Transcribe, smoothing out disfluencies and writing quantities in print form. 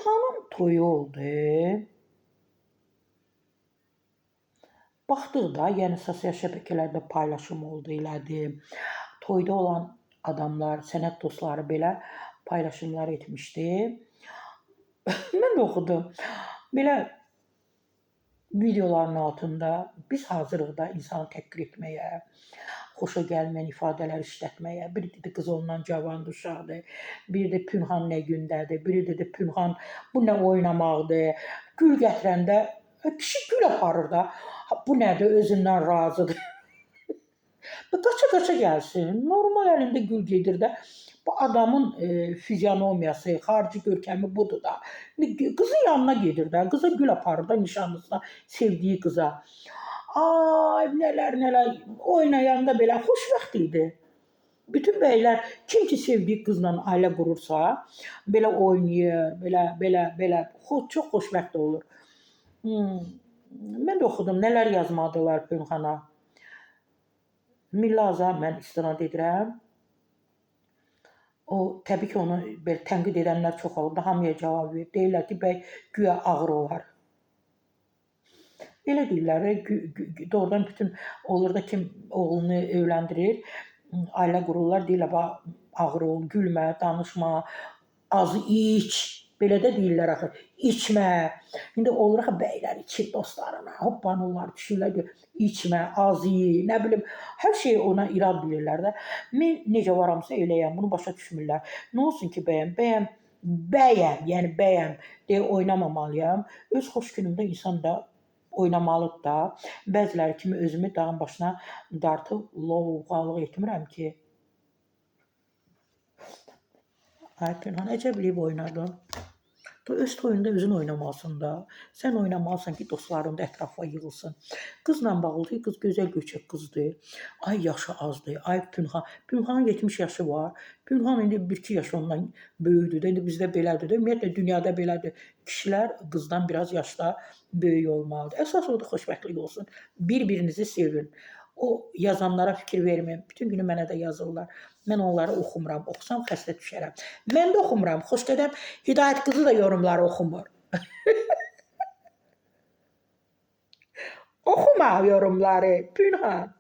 Pünhanın toyu oldu. Baxdıqda, yəni sosial şəbəkələrdə paylaşım oldu, elədi. Toyda olan adamlar, sənət dostları belə paylaşımlar etmişdi. Mən də oxudum. Belə videoların altında biz hazırıq da insanı təhqir etməyə, xoşa gəlməyən ifadələr işlətməyə. Biri dedi qız ondan cavandır, uşaqdır. Biri də Pünhan nə gündədir. Biri dedi Pünhan bu nə oynamaqdır. Gül gətirəndə kişi gül aparır da. Bu nədir, özündən razıdır. Qaça-qaça gəlsin. Normal əlində gül gedir də. Bu adamın fizionomiyası, xarici görkəmi budur da. Qızın yanına gedir də. Qıza gül aparır da nişanlısına, sevdiyi qıza. Ay, nələr. Oynayanda belə xoşbəxt idi. Bütün bəylər kim ki sevdiyi qızla ailə qurursa, belə oynayır, belə çox xoşbəxt olur. Mən də oxudum, nələr yazmadılar Pünhana. Millaza mən istinad edirəm. O, təbii ki, onu belə tənqid edənlər çox oldu, hamıya cavab verir. Deyirlər ki, bəy güya ağır olar. Elə deyirlər, doğrudan bütün olur da kim oğlunu evləndirir, ailə qururlar, deyirlər, ağır ol, gülmə, danışma, az iç. Belə də deyirlər axı, içmə. İndi olur axı bəylər içir dostlarına, hoppanırlar, düşürlər ki, içmə, az ye, nə bilim, hər şeyi ona irad bilirlər də. Mən necə varamsa eləyəm, bunu başa düşmürlər. Nə olsun ki, bəyəm, yəni bəyəm deyə oynamamalıyam. Öz xoş günümdə insan da oynamalıdır da. Bəziləri kimi özümü dağın başına dartıb lovğalıq etmirəm ki. Ay Pünhan, əcəbliyib oynadın. Öz toyunda özün oynamalısan da. Sən oynamalısan ki, dostların da ətrafa yığılsın. Qızla bağlı ki, qız gözəl göçək qızdır. Ay yaşı azdır. Ay Pünhan. Pünhanın 70 yaşı var. Pünhan indi 1-2 yaş ondan böyükdür. İndi bizdə belədir. Ümumiyyətlə dünyada belədir. Kişilər qızdan biraz yaşda böyük olmalıdır. Əsas odur xoşbəxtlik olsun. Bir-birinizi sevin. O yazanlara fikir verməyin. Bütün günü mənə də yazırlar. Mən onları oxumuram. Oxusam xəstə düşərəm. Mən də oxumuram. Xoş gedəm. Hidayət qızı da yorumları oxumur. Oxuma yorumları. Pünhan.